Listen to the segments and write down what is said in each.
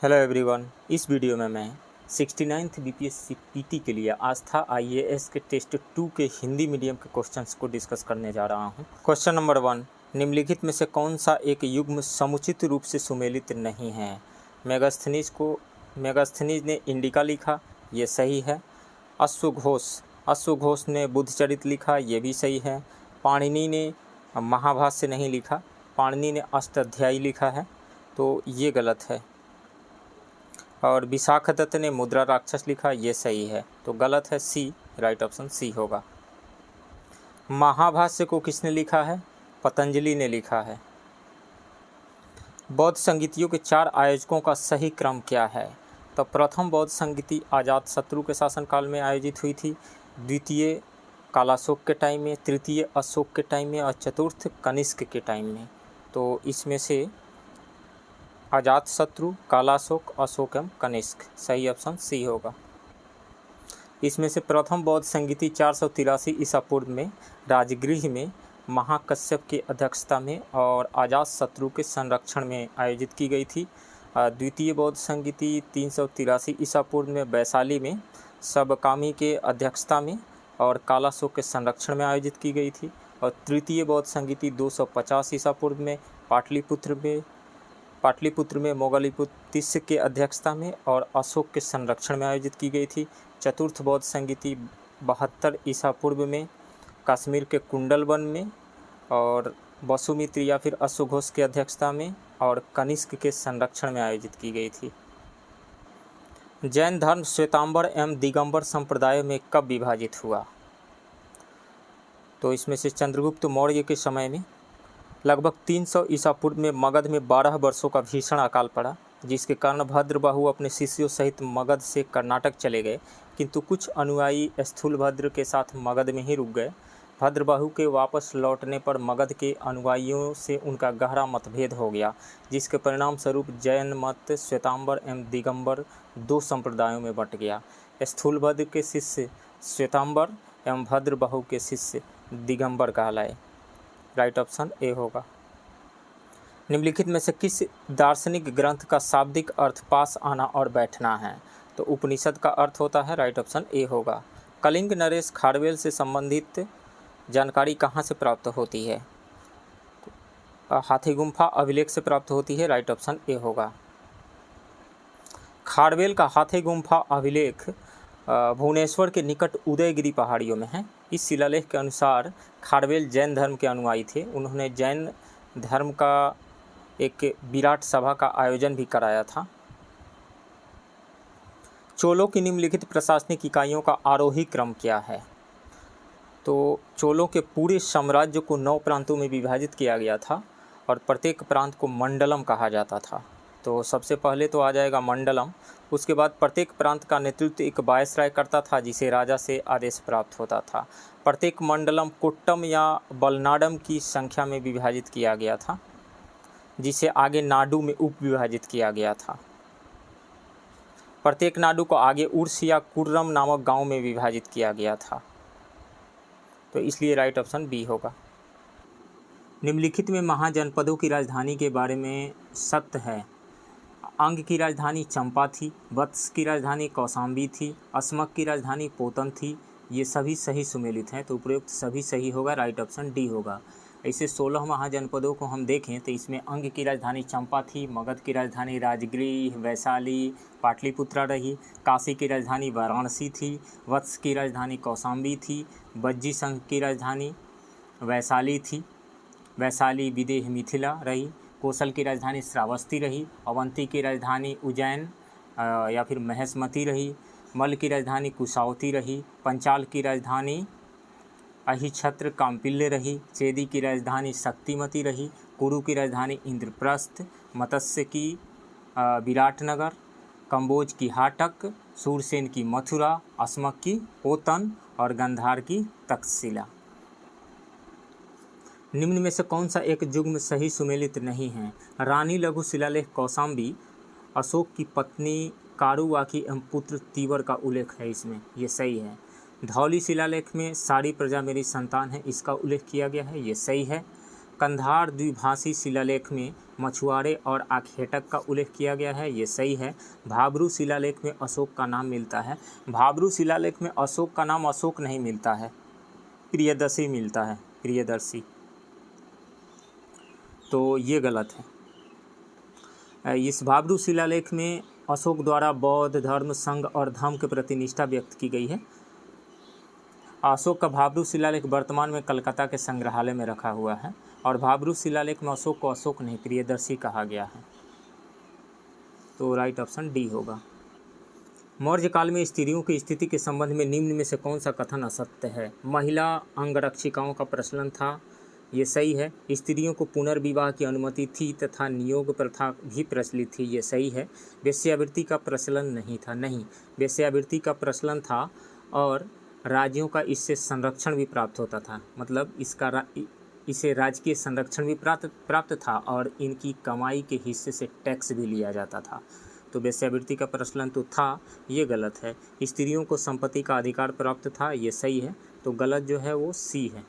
Hello everyone. इस video में मैं 69th बीपीएससी पीटी के लिए आस्था आईएएस के टेस्ट 2 के हिंदी मीडियम के क्वेश्चंस को डिस्कस करने जा रहा हूं। क्वेश्चन नंबर 1, निम्नलिखित में से कौन सा एक युग्म समुचित रूप से सुमेलित नहीं है? मेगास्थनीज ने इंडिका लिखा, ये सही है। अश्वघोष ने बुद्धचरित लिखा, ये भी सही है। पाणिनि ने महाभाष्य नहीं लिखा, पाणिनि ने अष्टाध्यायी लिखा है, तो ये गलत है। और विशाखदत्त ने मुद्रा राक्षस लिखा, ये सही है, तो गलत है, सी, राइट ऑप्शन सी होगा। महाभाष्य को किसने लिखा है? पतंजलि ने लिखा है। बौद्ध संगीतियों के 4 आयोजकों का सही क्रम क्या है? तो प्रथम बौद्ध संगीति अजातशत्रु के शासनकाल में आयोजित हुई थी, द्वितीय कालाशोक के टाइम में, तृतीय अशोक के टाइम में और चतुर्थ कनिष्क के टाइम में। तो इसमें से अजातशत्रु, कालाशोक, अशोक एवं कनिष्क, सही ऑप्शन सी होगा। इसमें से प्रथम बौद्ध संगीति 483 ईसा पूर्व में राजगृह में महाकश्यप की अध्यक्षता में और अजातशत्रु के संरक्षण में आयोजित की गई थी। द्वितीय बौद्ध संगीति 383 ईसा पूर्व में वैशाली में सबकामी के अध्यक्षता में और कालाशोक के संरक्षण में आयोजित की गई थी। और तृतीय बौद्ध संगीति 250 ईसा पूर्व में पाटलिपुत्र में मोगलीपुत्र के अध्यक्षता में और अशोक के संरक्षण में आयोजित की गई थी। चतुर्थ बौद्ध संगीति 72 ईसा पूर्व में कश्मीर के कुंडलवन में और वसुमित्र या फिर अश्वघोष के अध्यक्षता में और कनिष्क के संरक्षण में आयोजित की गई थी। जैन धर्म श्वेतांबर एवं दिगंबर संप्रदाय में कब विभाजित हुआ? तो इसमें से चंद्रगुप्त मौर्य के समय में लगभग 300 ईसा पूर्व में मगध में 12 वर्षों का भीषण अकाल पड़ा, जिसके कारण भद्रबाहु अपने शिष्यों सहित मगध से कर्नाटक चले गए, किंतु कुछ अनुयायी स्थूलभद्र के साथ मगध में ही रुक गए। भद्रबाहु के वापस लौटने पर मगध के अनुयायियों से उनका गहरा मतभेद हो गया, जिसके परिणाम स्वरूप जैन मत श्वेतांबर एवं दिगंबर 2 संप्रदायों में बंट गया। स्थूलभद्र के शिष्य श्वेतांबर एवं भद्रबाहु के शिष्य दिगंबर कहलाए, राइट ऑप्शन ए होगा। निम्नलिखित में से किस दार्शनिक ग्रंथ का शाब्दिक अर्थ पास आना और बैठना है? तो उपनिषद का अर्थ होता है, राइट ऑप्शन ए होगा। कलिंग नरेश खारवेल से संबंधित जानकारी कहाँ से प्राप्त होती है? हाथी गुम्फा अभिलेख से प्राप्त होती है, राइट ऑप्शन ए होगा। खारवेल का हाथी गुम्फा अभिलेख भुवनेश्वर के निकट उदयगिरी पहाड़ियों में है। इस शिलालेख के अनुसार खारवेल जैन धर्म के अनुयायी थे। उन्होंने जैन धर्म का एक विराट सभा का आयोजन भी कराया था। चोलों की निम्नलिखित प्रशासनिक इकाइयों का आरोही क्रम क्या है? तो चोलों के पूरे साम्राज्य को 9 प्रांतों में विभाजित किया गया था और प्रत्येक प्रांत को मंडलम कहा जाता था। तो सबसे पहले तो आ जाएगा मंडलम। उसके बाद प्रत्येक प्रांत का नेतृत्व एक वायसराय करता था, जिसे राजा से आदेश प्राप्त होता था। प्रत्येक मंडलम कोट्टम या बलनाडम की संख्या में विभाजित किया गया था, जिसे आगे नाडु में उप विभाजित किया गया था। प्रत्येक नाडु को आगे उर्स या कुर्रम नामक गांव में विभाजित किया गया था, तो इसलिए राइट ऑप्शन बी होगा। निम्नलिखित में महाजनपदों की राजधानी के बारे में सत्य है। अंग की राजधानी चंपा थी, वत्स की राजधानी कौशाम्बी थी, अस्मक की राजधानी पोतन थी। ये सभी सही सुमेलित हैं, तो उपयुक्त सभी सही होगा, राइट ऑप्शन डी होगा। ऐसे 16 महाजनपदों को हम देखें तो इसमें अंग की राजधानी चंपा थी, मगध की राजधानी राजगृह, वैशाली, पाटलिपुत्रा रही, काशी की राजधानी वाराणसी थी, वत्स की राजधानी कौशाम्बी थी, बज्जी संघ की राजधानी वैशाली थी, वैशाली विदेह मिथिला रही, कौशल की राजधानी श्रावस्ती रही, अवंती की राजधानी उज्जैन या फिर महेशमती रही, मल्ल की राजधानी कुशावती रही, पंचाल की राजधानी अहिछत्र काम्पिल्य रही, चेदी की राजधानी शक्तिमती रही, कुरु की राजधानी इंद्रप्रस्थ, मत्स्य की विराटनगर, कंबोज की हाटक, सूरसेन की मथुरा, अस्मक की पोतन और गंधार की तक्षशिला। निम्न में से कौन सा एक युग्म सही सुमेलित नहीं है? रानी लघु शिलालेख कौशाम्बी अशोक की पत्नी कारुवाकी एवं पुत्र तीवर का उल्लेख है, इसमें ये सही है। धौली शिलालेख में सारी प्रजा मेरी संतान है, इसका उल्लेख किया गया है, ये सही है। कंधार द्विभाषी शिलालेख में मछुआरे और आखेटक का उल्लेख किया गया है, ये सही है। भाब्रू शिलालेख में अशोक का नाम मिलता है। भाब्रू शिलालेख में अशोक का नाम अशोक नहीं मिलता है, प्रियदर्शी मिलता है, प्रियदर्शी, तो ये गलत है। इस भाब्रू शिलालेख में अशोक द्वारा बौद्ध धर्म, संघ और धम्म के प्रति निष्ठा व्यक्त की गई है। अशोक का भाब्रू शिलालेख वर्तमान में कलकत्ता के संग्रहालय में रखा हुआ है और भाब्रू शिलालेख में अशोक को अशोक नहीं प्रियदर्शी कहा गया है, तो राइट ऑप्शन डी होगा। मौर्य काल में स्त्रियों की स्थिति के संबंध में निम्न में से कौन सा कथन असत्य है? महिला अंगरक्षिकाओं का प्रचलन था, ये सही है। स्त्रियों को पुनर्विवाह की अनुमति थी तथा नियोग प्रथा भी प्रचलित थी, ये सही है। वेश्यावृत्ति का प्रचलन नहीं था, नहीं, वेश्यावृत्ति का प्रचलन था और राज्यों का इससे संरक्षण भी प्राप्त होता था, मतलब इसे राजकीय संरक्षण भी प्राप्त था और इनकी कमाई के हिस्से से टैक्स भी लिया जाता था। तो वेश्यावृत्ति का प्रचलन तो था, ये गलत है। स्त्रियों को संपत्ति का अधिकार प्राप्त था, ये सही है। तो गलत जो है वो सी है।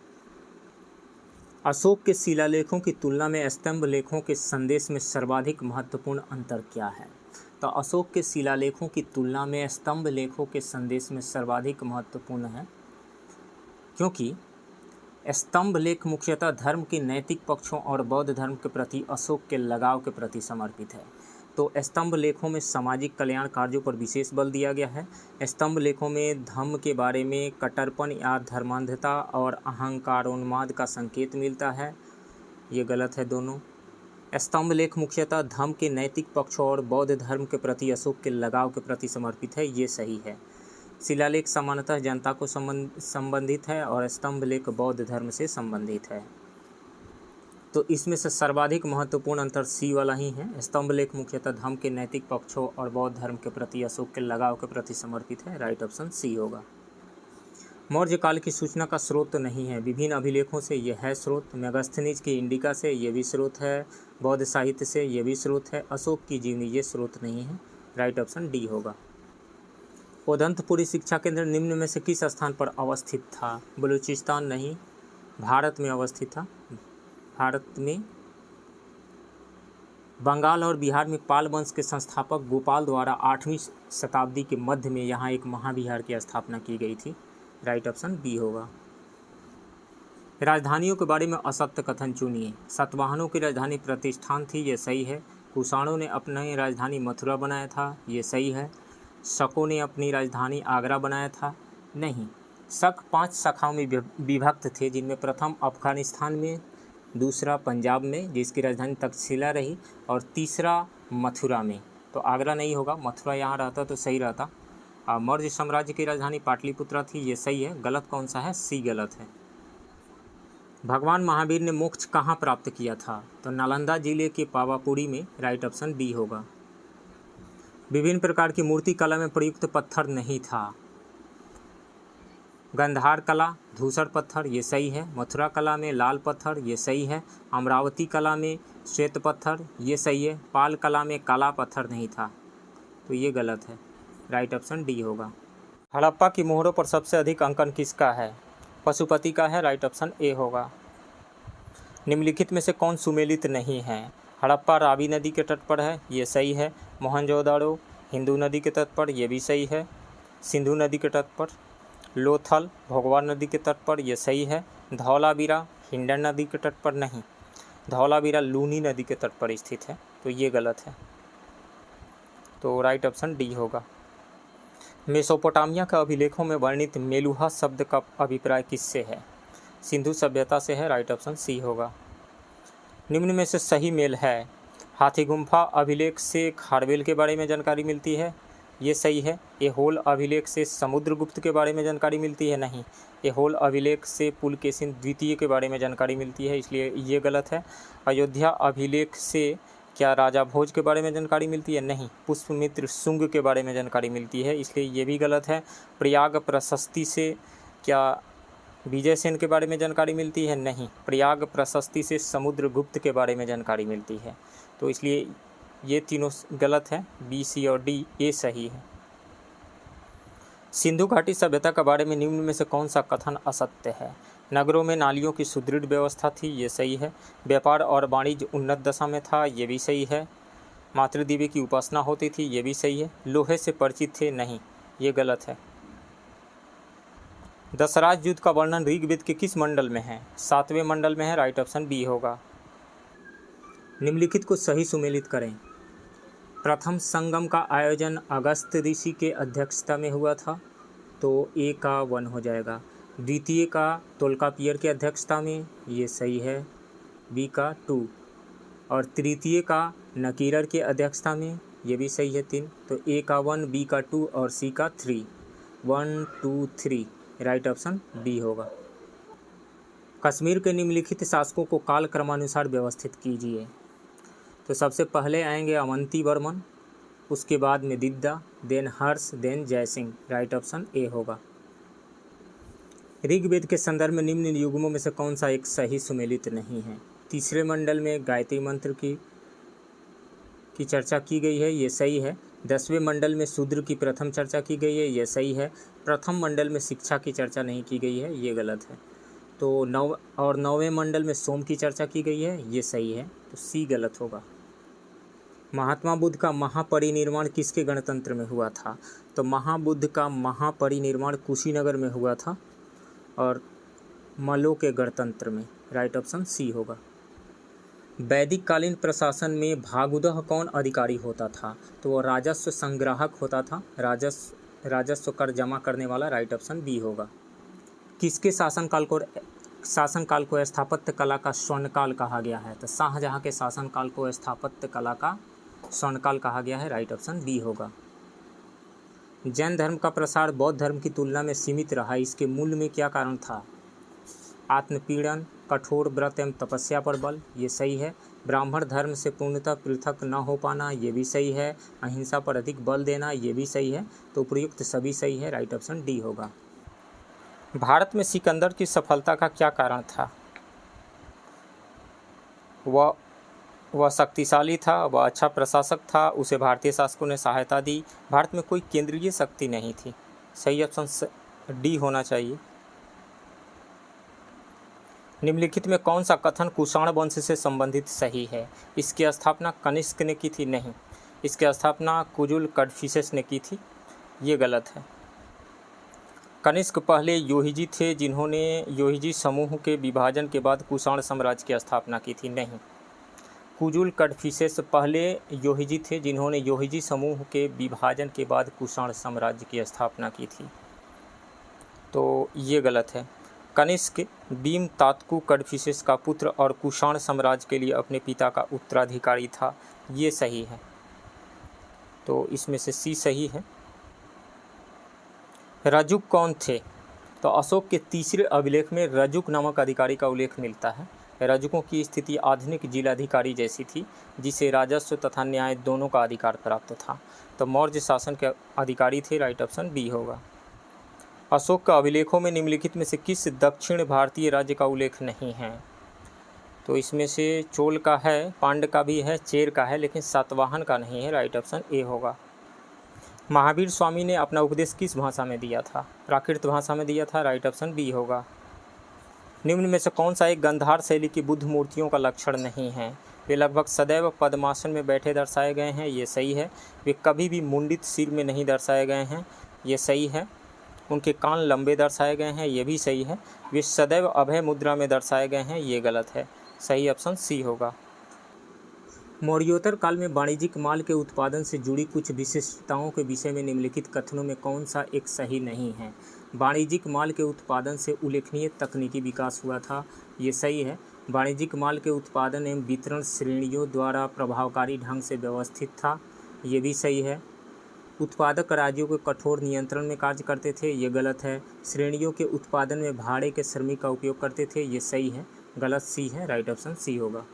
अशोक के शिलालेखों की तुलना में स्तंभ लेखों के संदेश में सर्वाधिक महत्वपूर्ण अंतर क्या है? तो अशोक के शिलालेखों की तुलना में स्तंभ लेखों के संदेश में सर्वाधिक महत्वपूर्ण है, क्योंकि स्तंभ लेख मुख्यतः धर्म के नैतिक पक्षों और बौद्ध धर्म के प्रति अशोक के लगाव के प्रति समर्पित है। तो स्तंभ लेखों में सामाजिक कल्याण कार्यों पर विशेष बल दिया गया है। स्तंभ लेखों में धम्म के बारे में कट्टरपन या धर्मांधता और अहंकारोन्माद का संकेत मिलता है, ये गलत है दोनों। स्तंभ लेख मुख्यतः धम्म के नैतिक पक्षों और बौद्ध धर्म के प्रति अशोक के लगाव के प्रति समर्पित है, ये सही है। शिलालेख सामान्यतः जनता को संबंधित है और स्तंभ लेख बौद्ध धर्म से संबंधित है। तो इसमें से सर्वाधिक महत्वपूर्ण अंतर सी वाला ही है। स्तंभ लेख मुख्यतः धम्म के नैतिक पक्षों और बौद्ध धर्म के प्रति अशोक के लगाव के प्रति समर्पित है, राइट ऑप्शन सी होगा। मौर्य काल की सूचना का स्रोत नहीं है, विभिन्न अभिलेखों से यह है स्रोत। मेगास्थनीज की इंडिका से ये भी स्रोत है, बौद्ध साहित्य से ये भी स्रोत है। अशोक की जीवनी ये स्रोत नहीं है, राइट ऑप्शन डी होगा। उदंतपुरी शिक्षा केंद्र निम्न में से किस स्थान पर अवस्थित था? बलूचिस्तान नहीं, भारत में अवस्थित था। भारत में बंगाल और बिहार में पाल वंश के संस्थापक गोपाल द्वारा 8वीं शताब्दी के मध्य में यहाँ एक महाविहार की स्थापना की गई थी, राइट ऑप्शन बी होगा। राजधानियों के बारे में असत्य कथन चुनिए। सातवाहनों की राजधानी प्रतिष्ठान थी, ये सही है। कुषाणों ने अपनी राजधानी मथुरा बनाया था, ये सही है। शकों ने अपनी राजधानी आगरा बनाया था, नहीं। शक 5 शाखाओं में विभक्त थे, जिनमें प्रथम अफगानिस्तान में, दूसरा पंजाब में जिसकी राजधानी तक्षशिला रही, और तीसरा मथुरा में। तो आगरा नहीं होगा, मथुरा यहाँ रहता तो सही रहता। मौर्य साम्राज्य की राजधानी पाटलिपुत्रा थी, ये सही है। गलत कौन सा है? सी गलत है। भगवान महावीर ने मोक्ष कहाँ प्राप्त किया था? तो नालंदा जिले के पावापुरी में, राइट ऑप्शन बी होगा। विभिन्न प्रकार की मूर्ति कला में प्रयुक्त पत्थर नहीं था। गंधार कला धूसर पत्थर, ये सही है। मथुरा कला में लाल पत्थर, ये सही है। अमरावती कला में श्वेत पत्थर, ये सही है। पाल कला में काला पत्थर नहीं था, तो ये गलत है, राइट ऑप्शन डी होगा। हड़प्पा की मोहरों पर सबसे अधिक अंकन किसका है? पशुपति का है, राइट ऑप्शन ए होगा। निम्नलिखित में से कौन सुमेलित नहीं है? हड़प्पा रावी नदी के तट पर है, ये सही है। मोहनजोदड़ो हिंदू नदी के तट पर, ये भी सही है। सिंधु नदी के तट पर। लोथल भोगवार नदी के तट पर, यह सही है। धौलावीरा हिंडन नदी के तट पर नहीं, धौलावीरा लूनी नदी के तट पर स्थित है, तो ये गलत है। तो राइट ऑप्शन डी होगा। मेसोपोटामिया का अभिलेखों में वर्णित मेलुहा शब्द का अभिप्राय किससे है? सिंधु सभ्यता से है, राइट ऑप्शन सी होगा। निम्न में से सही मेल है। हाथी गुम्फा अभिलेख से खारवेल के बारे में जानकारी मिलती है, ये सही है। एहोल अभिलेख से समुद्रगुप्त के बारे में जानकारी मिलती है, नहीं। एहोल अभिलेख से पुलकेशिन द्वितीय के बारे में जानकारी मिलती है, इसलिए ये गलत है। अयोध्या अभिलेख से क्या राजा भोज के बारे में जानकारी मिलती है? नहीं। पुष्पमित्र शुंग के बारे में जानकारी मिलती है, इसलिए ये भी गलत है। प्रयाग प्रशस्ति से क्या विजयसेन के बारे में जानकारी मिलती है? नहीं। प्रयाग प्रशस्ति से समुद्रगुप्त के बारे में जानकारी मिलती है, तो इसलिए ये तीनों गलत है। बी, सी और डी ये सही है। सिंधु घाटी सभ्यता के बारे में निम्न में से कौन सा कथन असत्य है? नगरों में नालियों की सुदृढ़ व्यवस्था थी, ये सही है। व्यापार और वाणिज्य उन्नत दशा में था, ये भी सही है। मातृदेवी की उपासना होती थी, ये भी सही है। लोहे से परिचित थे, नहीं, ये गलत है। दशराज युद्ध का वर्णन ऋग्वेद के किस मंडल में है? 7वें मंडल में है, राइट ऑप्शन बी होगा। निम्नलिखित को सही सुमेलित करें। प्रथम संगम का आयोजन अगस्त ऋषि के अध्यक्षता में हुआ था, तो ए का 1 हो जाएगा। द्वितीय का तोल्कापियर की अध्यक्षता में, ये सही है, बी का 2। और तृतीय का नकीरर की अध्यक्षता में, ये भी सही है 3। तो ए का 1, बी का 2 और सी का 3। 1 2 3, राइट ऑप्शन बी होगा। कश्मीर के निम्नलिखित शासकों को काल क्रमानुसार व्यवस्थित कीजिए। तो सबसे पहले आएंगे अवंती वर्मन, उसके बाद में Didda, then Harsha, then Jaisingh, right option A होगा। ऋग्वेद के संदर्भ में निम्न युग्मों में से कौन सा एक सही सुमेलित नहीं है? तीसरे मंडल में गायत्री मंत्र की चर्चा की गई है, ये सही है। 10वें मंडल में शूद्र की प्रथम चर्चा की गई है, ये सही है। प्रथम मंडल में शिक्षा की चर्चा नहीं की गई है, ये गलत है। तो 9वें मंडल में सोम की चर्चा की गई है, ये सही है, तो सी गलत होगा। महात्मा बुद्ध का महापरिनिर्वाण किसके गणतंत्र में हुआ था? तो महाबुद्ध का महापरिनिर्वाण कुशीनगर में हुआ था और मलो के गणतंत्र में, राइट ऑप्शन सी होगा। वैदिक कालीन प्रशासन में भागुदह कौन अधिकारी होता था? तो वो राजस्व संग्राहक होता था, राजस्व कर जमा करने वाला, राइट ऑप्शन बी होगा। किसके शासनकाल को स्थापत्य कला का स्वर्णकाल कहा गया है? तो शाहजहाँ के शासनकाल को स्थापत्य कला का स्वर्णकाल कहा गया है, राइट ऑप्शन बी होगा। जैन धर्म का प्रसार बौद्ध धर्म की तुलना में सीमित रहा, इसके मूल में क्या कारण था? आत्मपीड़न, कठोर व्रत एवं तपस्या पर बल, ये सही है। ब्राह्मण धर्म से पूर्णतः पृथक न हो पाना, ये भी सही है। अहिंसा पर अधिक बल देना, ये भी सही है। तो उपयुक्त सभी सही है, राइट ऑप्शन डी होगा। भारत में सिकंदर की सफलता का क्या कारण था? वह शक्तिशाली था, वह अच्छा प्रशासक था, उसे भारतीय शासकों ने सहायता दी, भारत में कोई केंद्रीय शक्ति नहीं थी। सही ऑप्शन डी होना चाहिए। निम्नलिखित में कौन सा कथन कुषाण वंश से संबंधित सही है? इसकी स्थापना कनिष्क ने की थी, नहीं। इसकी स्थापना कुजुल कड़फिसेस ने की थी, ये गलत है। कनिष्क पहले योहिजी थे जिन्होंने योहिजी समूह के विभाजन के बाद कुषाण साम्राज्य की स्थापना की थी, नहीं। कुजुल कड़फिसेस पहले योहिजी थे जिन्होंने योहिजी समूह के विभाजन के बाद कुषाण साम्राज्य की स्थापना की थी, तो ये गलत है। कनिष्क भीम तात्कु कड़फिसेस का पुत्र और कुषाण साम्राज्य के लिए अपने पिता का उत्तराधिकारी था, ये सही है। तो इसमें से सी सही है। रजुक कौन थे? तो अशोक के तीसरे अभिलेख में रजुक नामक अधिकारी का उल्लेख मिलता है। रजुकों की स्थिति आधुनिक जिलाधिकारी जैसी थी, जिसे राजस्व तथा न्याय दोनों का अधिकार प्राप्त था। तो मौर्य शासन के अधिकारी थे, राइट ऑप्शन बी होगा। अशोक का अभिलेखों में निम्नलिखित में से किस दक्षिण भारतीय राज्य का उल्लेख नहीं है? तो इसमें से चोल का है, पांड्य का भी है, चेर का है, लेकिन सातवाहन का नहीं है, राइट ऑप्शन ए होगा। महावीर स्वामी ने अपना उपदेश किस भाषा में दिया था? प्राकृत भाषा में दिया था, राइट ऑप्शन बी होगा। निम्न में से कौन सा एक गंधार शैली की बुद्ध मूर्तियों का लक्षण नहीं है? वे लगभग सदैव पद्मासन में बैठे दर्शाए गए हैं, ये सही है। वे कभी भी मुंडित सिर में नहीं दर्शाए गए हैं, ये सही है। उनके कान लंबे दर्शाए गए हैं, ये भी सही है। वे सदैव अभय मुद्रा में दर्शाए गए हैं, ये गलत है। सही ऑप्शन सी होगा। मौर्योत्तर काल में वाणिज्यिक माल के उत्पादन से जुड़ी कुछ विशिष्टताओं के विषय में निम्नलिखित कथनों में कौन सा एक सही नहीं है? वाणिज्यिक माल के उत्पादन से उल्लेखनीय तकनीकी विकास हुआ था, ये सही है। वाणिज्यिक माल के उत्पादन एवं वितरण श्रेणियों द्वारा प्रभावकारी ढंग से व्यवस्थित था, ये भी सही है। उत्पादक राज्यों के कठोर नियंत्रण में कार्य करते थे, ये गलत है। श्रेणियों के उत्पादन में भाड़े के श्रमिक का उपयोग करते थे, ये सही है। गलत सी है, राइट ऑप्शन सी होगा।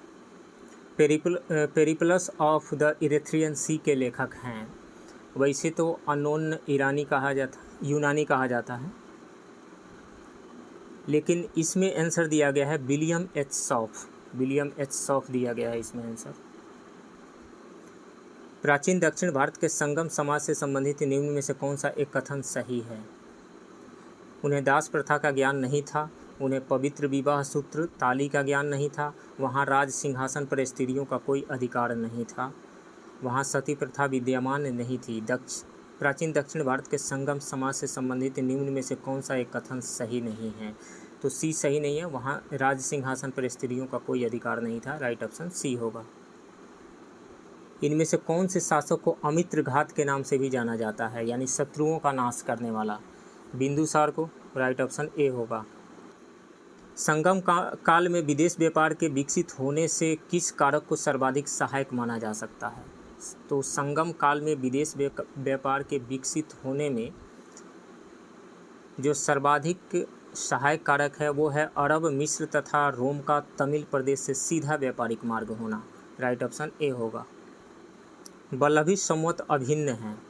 पेरिप्लस ऑफ द इरेथ्रियन सी के लेखक हैं? वैसे तो अनोन यूनानी कहा जाता है, लेकिन इसमें आंसर दिया गया है विलियम एच सॉफ दिया गया है इसमें आंसर। प्राचीन दक्षिण भारत के संगम समाज से संबंधित निम्न में से कौन सा एक कथन सही है? उन्हें दास प्रथा का ज्ञान नहीं था, उन्हें पवित्र विवाह सूत्र ताली का ज्ञान नहीं था, वहाँ राज सिंहासन पर स्त्रियों का कोई अधिकार नहीं था, वहाँ सती प्रथा विद्यमान नहीं थी। प्राचीन दक्षिण भारत के संगम समाज से संबंधित निम्न में से कौन सा एक कथन सही नहीं है? तो सी सही नहीं है, वहाँ राज सिंहासन पर स्त्रियों का कोई अधिकार नहीं था। राइट ऑप्शन सी होगा। इनमें से कौन से शासक को अमित्र घात के नाम से भी जाना जाता है, यानी शत्रुओं का नाश करने वाला? बिंदुसार को। राइट ऑप्शन ए होगा। संगम काल में विदेश व्यापार के विकसित होने से किस कारक को सर्वाधिक सहायक माना जा सकता है? तो संगम काल में विदेश व्यापार के विकसित होने में जो सर्वाधिक सहायक कारक है वो है अरब, मिस्र तथा रोम का तमिल प्रदेश से सीधा व्यापारिक मार्ग होना। राइट ऑप्शन ए होगा। वल्लभी संवत अभिन्न हैं,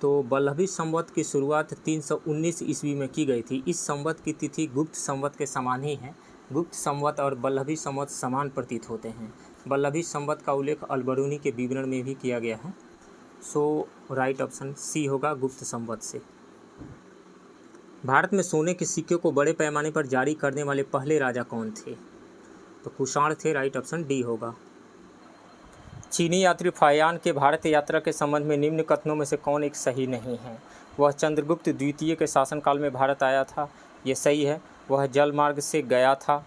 तो वल्लभी संवत की शुरुआत 319 ईस्वी में की गई थी। इस संवत की तिथि गुप्त संवत के समान ही है। गुप्त संवत और वल्लभी संवत समान प्रतीत होते हैं। वल्लभी संवत का उल्लेख अलबरूनी के विवरण में भी किया गया है। सो राइट ऑप्शन सी होगा, गुप्त संवत से। भारत में सोने के सिक्के को बड़े पैमाने पर जारी करने वाले पहले राजा कौन थे? तो कुषाण थे। राइट ऑप्शन डी होगा। चीनी यात्री फायान के भारत यात्रा के संबंध में निम्न कथनों में से कौन एक सही नहीं है? वह चंद्रगुप्त द्वितीय के शासनकाल में भारत आया था, ये सही है। वह जल मार्ग से गया था,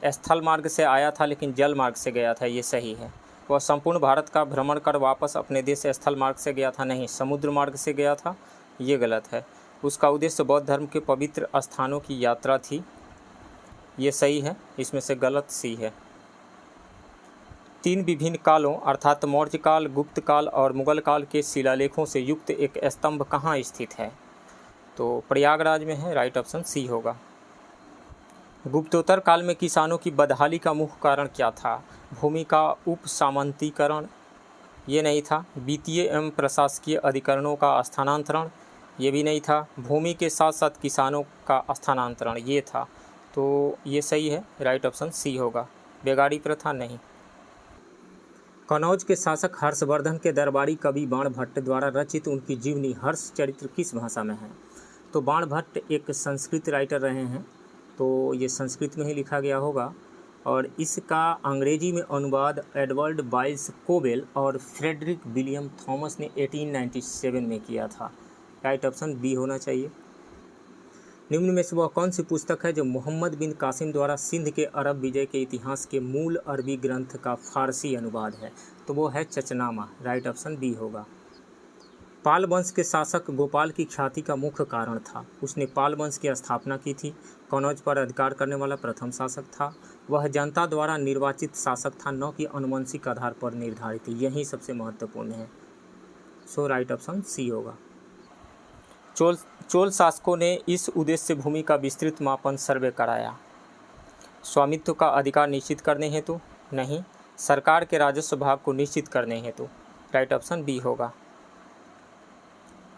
स्थल मार्ग से आया था लेकिन जल मार्ग से गया था, ये सही है। वह संपूर्ण भारत का भ्रमण कर वापस अपने देश से स्थल मार्ग से गया था, नहीं, समुद्र मार्ग से गया था, ये गलत है। उसका उद्देश्य बौद्ध धर्म के पवित्र स्थानों की यात्रा थी, ये सही है। इसमें से गलत सी है। 3 विभिन्न कालों अर्थात मौर्य काल, गुप्त काल और मुगल काल के शिलालेखों से युक्त एक स्तंभ कहाँ स्थित है? तो प्रयागराज में है। राइट ऑप्शन सी होगा। गुप्तोत्तर काल में किसानों की बदहाली का मुख्य कारण क्या था? भूमि का उपसामंतीकरण, ये नहीं था। वित्तीय एवं प्रशासकीय अधिकरणों का स्थानांतरण, ये भी नहीं था। भूमि के साथ साथ किसानों का स्थानांतरण, ये था। तो ये सही है। राइट ऑप्शन सी होगा। बेगारी प्रथा नहीं। कनौज के शासक हर्षवर्धन के दरबारी कवि बाणभट्ट द्वारा रचित उनकी जीवनी हर्ष चरित्र किस भाषा में है? तो बाणभट्ट एक संस्कृत राइटर रहे हैं, तो ये संस्कृत में ही लिखा गया होगा। और इसका अंग्रेजी में अनुवाद एडवर्ड बाइल्स कोवेल और फ्रेडरिक विलियम थॉमस ने 1897 में किया था। राइट ऑप्शन बी होना चाहिए। निम्न में से वह कौन सी पुस्तक है जो मोहम्मद बिन कासिम द्वारा सिंध के अरब विजय के इतिहास के मूल अरबी ग्रंथ का फारसी अनुवाद है? तो वो है चचनामा। राइट ऑप्शन बी होगा। पाल वंश के शासक गोपाल की ख्याति का मुख्य कारण था, उसने पाल वंश की स्थापना की थी। कनौज पर अधिकार करने वाला प्रथम शासक था। वह जनता द्वारा निर्वाचित शासक था, न कि आनुवंशिक आधार पर निर्धारित। यही सबसे महत्वपूर्ण है। सो राइट ऑप्शन सी होगा। चोल शासकों ने इस उद्देश्य से भूमि का विस्तृत मापन सर्वे कराया। स्वामित्व का अधिकार निश्चित करने हेतु? नहीं। सरकार के राजस्व भाग को निश्चित करने हेतु? राइट ऑप्शन बी होगा।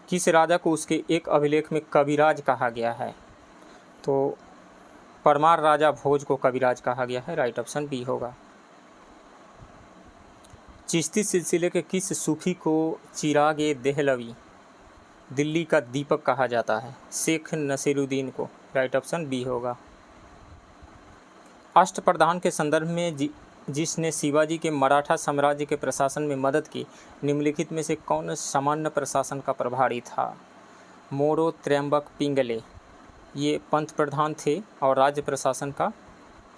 किस राजा को उसके एक अभिलेख में कविराज कहा गया है? तो परमार राजा भोज को कविराज कहा गया है। राइट ऑप्शन बी होगा। चिश्ती सिलसिले के किस सूफी को चिरागे देहलवी, दिल्ली का दीपक कहा जाता है? शेख नसीरुद्दीन को। राइट ऑप्शन बी होगा। अष्टप्रधान के संदर्भ में जिसने शिवाजी के मराठा साम्राज्य के प्रशासन में मदद की, निम्नलिखित में से कौन सामान्य प्रशासन का प्रभारी था? मोरो त्र्यंबक पिंगले, ये पंत प्रधान थे और राज्य प्रशासन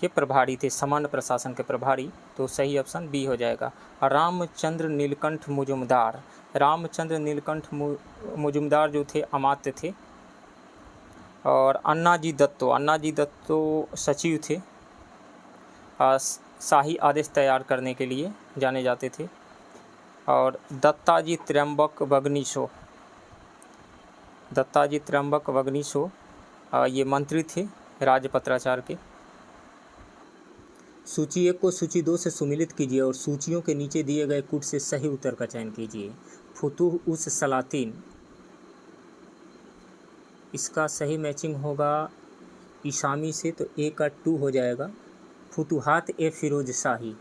के प्रभारी थे, सामान्य प्रशासन के प्रभारी। तो सही ऑप्शन बी हो जाएगा। रामचंद्र नीलकंठ मुजुमदार, रामचंद्र नीलकंठ मुजुमदार जो थे अमात्य थे। और अन्नाजी दत्तो सचिव थे, शाही आदेश तैयार करने के लिए जाने जाते थे। और दत्ताजी त्र्यंबक वग्निशो ये मंत्री थे राजपत्राचार के। सूची 1 को सूची 2 से सुमिलित कीजिए और सूचियों के नीचे दिए गए कूट से सही उत्तर का चयन कीजिए। फुतुह उस सलातीन, इसका सही मैचिंग होगा ईशामी से, तो ए का 2 हो जाएगा। फुतुहात ए फिरोज शाही,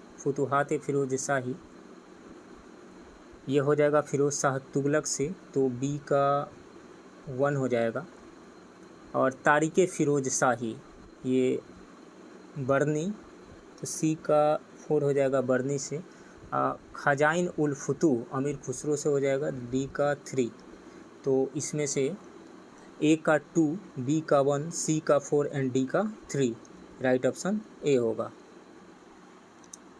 ये हो जाएगा फिरोज शाह तुगलक से, तो बी का 1 हो जाएगा। और तारिक फ़िरोज़ शाही ये बर्नी, तो सी का 4 हो जाएगा बर्नी से। खजाइन उल फुतूह अमीर खुसरो से हो जाएगा, डी का 3। तो इसमें से ए का 2, बी का 1, सी का 4 एंड डी का 3, राइट ऑप्शन ए होगा।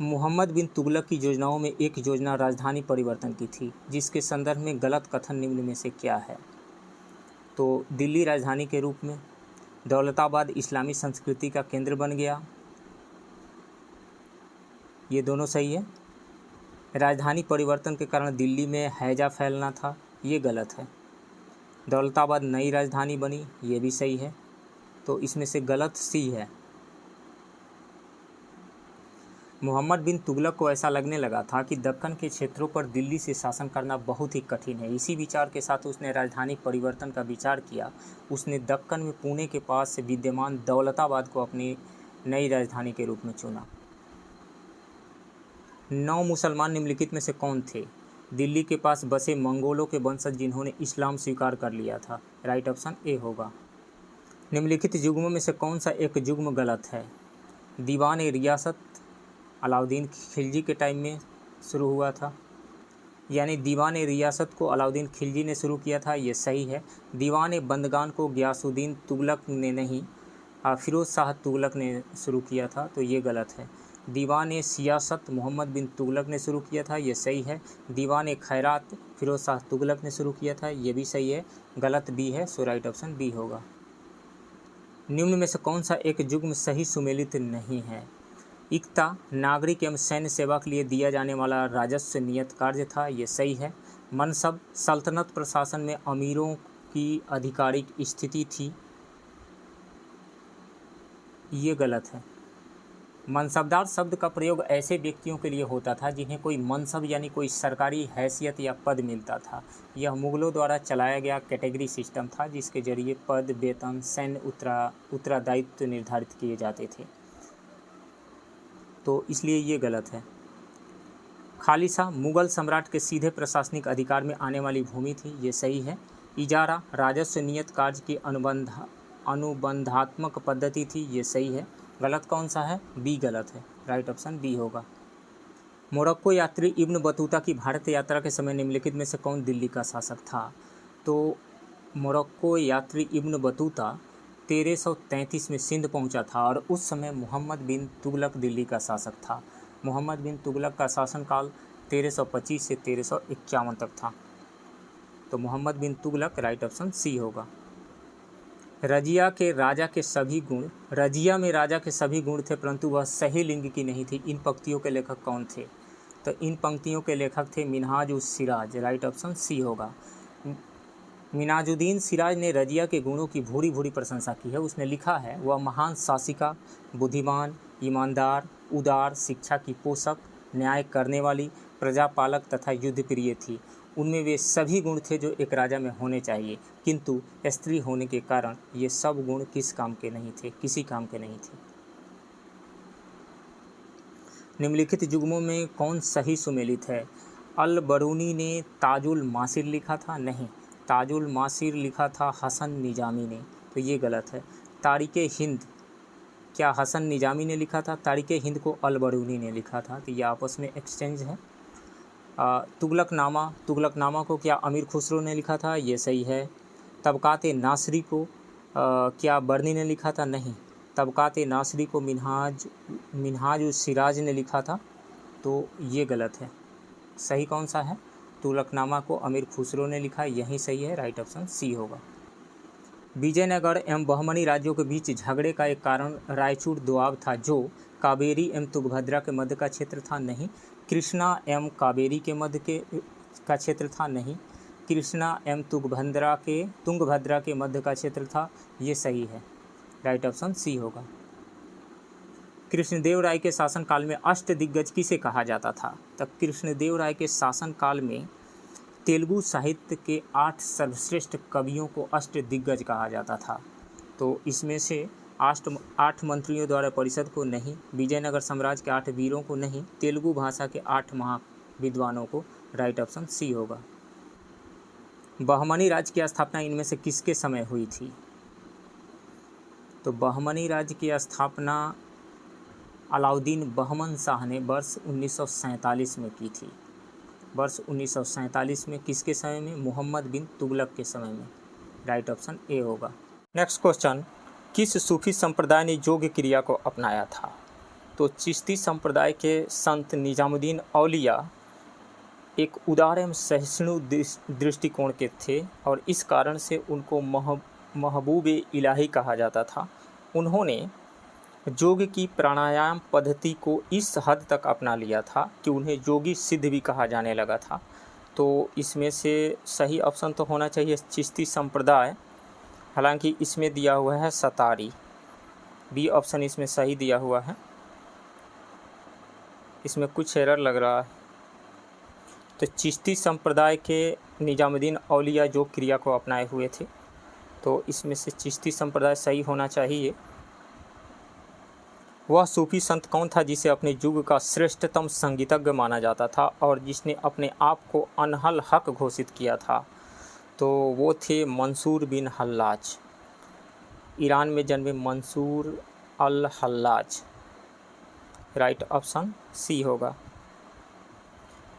मोहम्मद बिन तुगलक की योजनाओं में एक योजना राजधानी परिवर्तन की थी, जिसके संदर्भ में गलत कथन निम्न में से क्या है? तो दिल्ली राजधानी के रूप में, दौलताबाद इस्लामी संस्कृति का केंद्र बन गया, ये दोनों सही है। राजधानी परिवर्तन के कारण दिल्ली में हैजा फैलना था, ये गलत है। दौलताबाद नई राजधानी बनी, ये भी सही है। तो इसमें से गलत सी है। मोहम्मद बिन तुगलक को ऐसा लगने लगा था कि दक्कन के क्षेत्रों पर दिल्ली से शासन करना बहुत ही कठिन है। इसी विचार के साथ उसने राजधानी परिवर्तन का विचार किया। उसने दक्कन में पुणे के पास से विद्यमान दौलताबाद को अपनी नई राजधानी के रूप में चुना। 9 मुसलमान निम्नलिखित में से कौन थे? दिल्ली के पास बसे मंगोलों के वंशज जिन्होंने इस्लाम स्वीकार कर लिया था, राइट ऑप्शन ए होगा। निम्नलिखित युग्मों में से कौन सा एक युग्म गलत है? दीवान ए रियासत अलाउद्दीन खिलजी के टाइम में शुरू हुआ था, यानी दीवान ए रियासत को अलाउद्दीन खिलजी ने शुरू किया था, ये सही है। दीवान ए बंदगान को गयासुद्दीन तुगलक ने नहीं, फ़िरोज़ शाह तुगलक ने शुरू किया था, तो ये गलत है। दीवान ए सियासत मोहम्मद बिन तुगलक ने शुरू किया था, ये सही है। दीवान ए खैरात फ़िरोज़ शाह तुगलक ने शुरू किया था, ये भी सही है। गलत बी है, सो राइट ऑप्शन बी होगा। निम्न में से कौन सा एक युग्म सही सुमेलित नहीं है? इक्ता नागरिक एवं सैन्य सेवा के लिए दिया जाने वाला राजस्व नियत कार्य था, ये सही है। मनसब सल्तनत प्रशासन में अमीरों की आधिकारिक स्थिति थी, ये गलत है। मनसबदार शब्द का प्रयोग ऐसे व्यक्तियों के लिए होता था जिन्हें कोई मनसब यानी कोई सरकारी हैसियत या पद मिलता था। यह मुग़लों द्वारा चलाया गया कैटेगरी सिस्टम था, जिसके जरिए पद, वेतन, सैन्य उत्तरदायित्व निर्धारित किए जाते थे, तो इसलिए ये गलत है। खालिसा मुग़ल सम्राट के सीधे प्रशासनिक अधिकार में आने वाली भूमि थी, ये सही है। इजारा राजस्व नियत कार्य की अनुबंधात्मक पद्धति थी, ये सही है। गलत कौन सा है? बी गलत है, राइट ऑप्शन बी होगा। मोरक्को यात्री इब्न बतूता की भारत यात्रा के समय निम्नलिखित में से कौन दिल्ली का शासक था? तो मोरक्को यात्री इब्न बतूता 1333 में सिंध पहुंचा था और उस समय मोहम्मद बिन तुगलक दिल्ली का शासक था। मोहम्मद बिन तुगलक का शासनकाल 1325 से 1351 तक था, तो मोहम्मद बिन तुगलक राइट ऑप्शन सी होगा। रजिया में राजा के सभी गुण थे, परंतु वह सही लिंग की नहीं थी। इन पंक्तियों के लेखक कौन थे? तो इन पंक्तियों के लेखक थे मिनहाज उस सिराज, राइट ऑप्शन सी होगा। मिनाजुद्दीन सिराज ने रजिया के गुणों की भूरी भूरी प्रशंसा की है। उसने लिखा है, वह महान शासिका, बुद्धिमान, ईमानदार, उदार, शिक्षा की पोषक, न्याय करने वाली, प्रजापालक तथा युद्ध प्रिय थी। उनमें वे सभी गुण थे जो एक राजा में होने चाहिए, किंतु स्त्री होने के कारण ये सब गुण किसी काम के नहीं थे। निम्नलिखित युग्मों में कौन सही सुमेलित है? अल बरूनी ने ताजुल मासिर लिखा था, नहीं, ताजुल मासिर लिखा था हसन निजामी ने, तो ये गलत है। तारिके हिंद क्या हसन निजामी ने लिखा था? तारिके हिंद को अल बरूनी ने लिखा था, तो ये आपस में एक्सचेंज है। तुगलकनामा को क्या अमीर खुसरो ने लिखा था? ये सही है। तबकात-ए नासरी को क्या बर्नी ने लिखा था? नहीं, तबकात-ए नासरी को मिनहाज उस सिराज ने लिखा था, तो ये गलत है। सही कौन सा है? तुगलकनामा को अमीर खुसरो ने लिखा, यही सही है, राइट ऑप्शन सी होगा। विजयनगर एवं बहमनी राज्यों के बीच झगड़े का एक कारण रायचूर दोआब था, जो कावेरी एवं तुंगभद्रा के मध्य का क्षेत्र था, नहीं। कृष्णा एवं कावेरी के मध्य का क्षेत्र था, नहीं। कृष्णा एवं तुंगभद्रा के मध्य का क्षेत्र था, ये सही है, राइट ऑप्शन सी होगा। कृष्णदेव राय के शासनकाल में अष्टदिग्गज किसे कहा जाता था? तब कृष्णदेव राय के शासनकाल में तेलुगु साहित्य के 8 सर्वश्रेष्ठ कवियों को अष्टदिग्गज कहा जाता था। तो इसमें से 8 मंत्रियों द्वारा परिषद को नहीं, विजयनगर साम्राज्य के 8 वीरों को नहीं, तेलुगु भाषा के 8 महाविद्वानों को, राइट ऑप्शन सी होगा। बहमनी राज्य की स्थापना इनमें से किसके समय हुई थी? तो बहमनी राज्य की स्थापना अलाउद्दीन बहमन शाह ने वर्ष 1947 में की थी। वर्ष 1947 में किसके समय में? मोहम्मद बिन तुगलक के समय में। राइट ऑप्शन ए होगा। नेक्स्ट क्वेश्चन, किस सूफी संप्रदाय ने योग क्रिया को अपनाया था? तो चिश्ती संप्रदाय के संत निजामुद्दीन औलिया एक उदार एवं सहिष्णु दृष्टिकोण के थे और इस कारण से उनको महबूब इलाही कहा जाता था। उन्होंने योग की प्राणायाम पद्धति को इस हद तक अपना लिया था कि उन्हें योगी सिद्ध भी कहा जाने लगा था। तो इसमें से सही ऑप्शन तो होना चाहिए चिश्ती संप्रदाय, हालांकि इसमें दिया हुआ है सतारी। बी ऑप्शन इसमें सही दिया हुआ है, इसमें कुछ एरर लग रहा है। तो चिश्ती संप्रदाय के निजामुद्दीन औलिया योग क्रिया को अपनाए हुए थे, तो इसमें से चिश्ती संप्रदाय सही होना चाहिए। वह सूफी संत कौन था जिसे अपने युग का श्रेष्ठतम संगीतज्ञ माना जाता था और जिसने अपने आप को अनहल हक घोषित किया था? तो वो थे मंसूर बिन हल्लाज। ईरान में जन्मे मंसूर अल हल्लाज। राइट ऑप्शन सी होगा।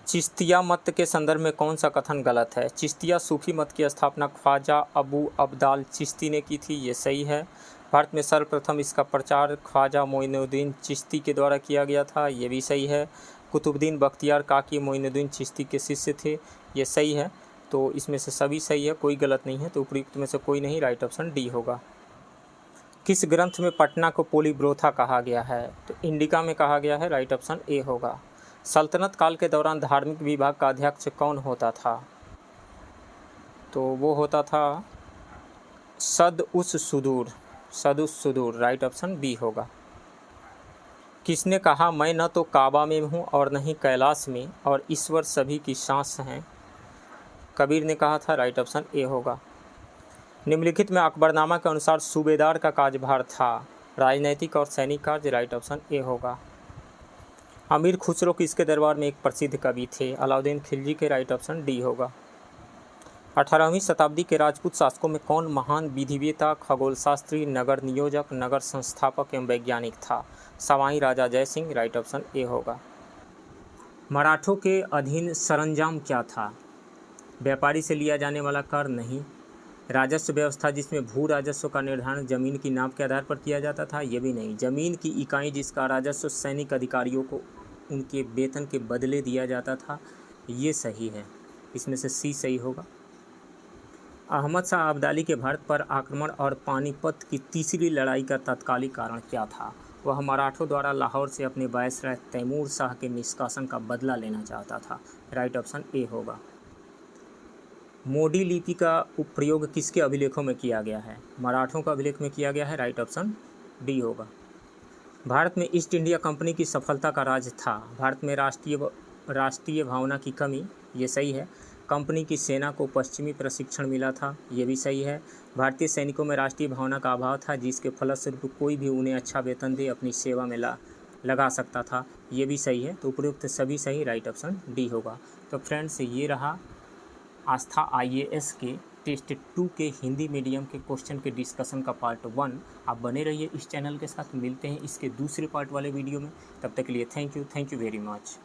चिश्तिया मत के संदर्भ में कौन सा कथन गलत है? चिश्तिया सूफी मत की स्थापना ख्वाजा अबू अब्दाल चिश्ती ने की थी, ये सही है। भारत में सर्वप्रथम इसका प्रचार ख्वाजा मोइनुद्दीन चिश्ती के द्वारा किया गया था, ये भी सही है। कुतुबुद्दीन बख्तियार काकी मोइनुद्दीन चिश्ती के शिष्य थे, ये सही है। तो इसमें से सभी सही है, कोई गलत नहीं है, तो उपयुक्त में से कोई नहीं। राइट ऑप्शन डी होगा। किस ग्रंथ में पटना को पोलीब्रोथा कहा गया है? तो इंडिका में कहा गया है। राइट ऑप्शन ए होगा। सल्तनत काल के दौरान धार्मिक विभाग का अध्यक्ष कौन होता था? तो वो होता था सद उस सुदूर। राइट ऑप्शन बी होगा। किसने कहा मैं न तो काबा में हूँ और न ही कैलाश में और ईश्वर सभी की सांस हैं? कबीर ने कहा था। राइट ऑप्शन ए होगा। निम्नलिखित में अकबरनामा के अनुसार सूबेदार का कार्यभार था राजनैतिक और सैनिक कार्य? राइट ऑप्शन ए होगा। अमीर खुसरो किसके दरबार में एक प्रसिद्ध कवि थे? अलाउद्दीन खिलजी के। राइट ऑप्शन डी होगा। 18वीं शताब्दी के राजपूत शासकों में कौन महान विधिवेता, खगोलशास्त्री, नगर नियोजक, नगर संस्थापक एवं वैज्ञानिक था? सवाई राजा जयसिंह। राइट ऑप्शन ए होगा। मराठों के अधीन सरंजाम क्या था? व्यापारी से लिया जाने वाला कर नहीं। राजस्व व्यवस्था जिसमें भू राजस्व का निर्धारण जमीन की नाप के आधार पर किया जाता था, ये भी नहीं। जमीन की इकाई जिसका राजस्व सैनिक अधिकारियों को उनके वेतन के बदले दिया जाता था, ये सही है। इसमें से सी सही होगा। अहमद शाह अब्दाली के भारत पर आक्रमण और पानीपत की तीसरी लड़ाई का तत्कालिक कारण क्या था? वह मराठों द्वारा लाहौर से अपने वायसराय तैमूर शाह के निष्कासन का बदला लेना चाहता था। राइट ऑप्शन ए होगा। मोडी लिपि का प्रयोग किसके अभिलेखों में किया गया है? मराठों का अभिलेख में किया गया है। राइट ऑप्शन डी होगा। भारत में ईस्ट इंडिया कंपनी की सफलता का राज था? भारत में राष्ट्रीय भावना की कमी, ये सही है। कंपनी की सेना को पश्चिमी प्रशिक्षण मिला था, ये भी सही है। भारतीय सैनिकों में राष्ट्रीय भावना का अभाव था जिसके फलस्वरूप कोई भी उन्हें अच्छा वेतन दे अपनी सेवा में लगा सकता था, ये भी सही है। तो उपयुक्त सभी सही। राइट ऑप्शन डी होगा। तो फ्रेंड्स, ये रहा आस्था IAS के टेस्ट 2 के हिंदी मीडियम के क्वेश्चन के डिस्कशन का पार्ट 1। आप बने रहिए इस चैनल के साथ। मिलते हैं इसके दूसरे पार्ट वाले वीडियो में। तब तक के लिए थैंक यू वेरी मच।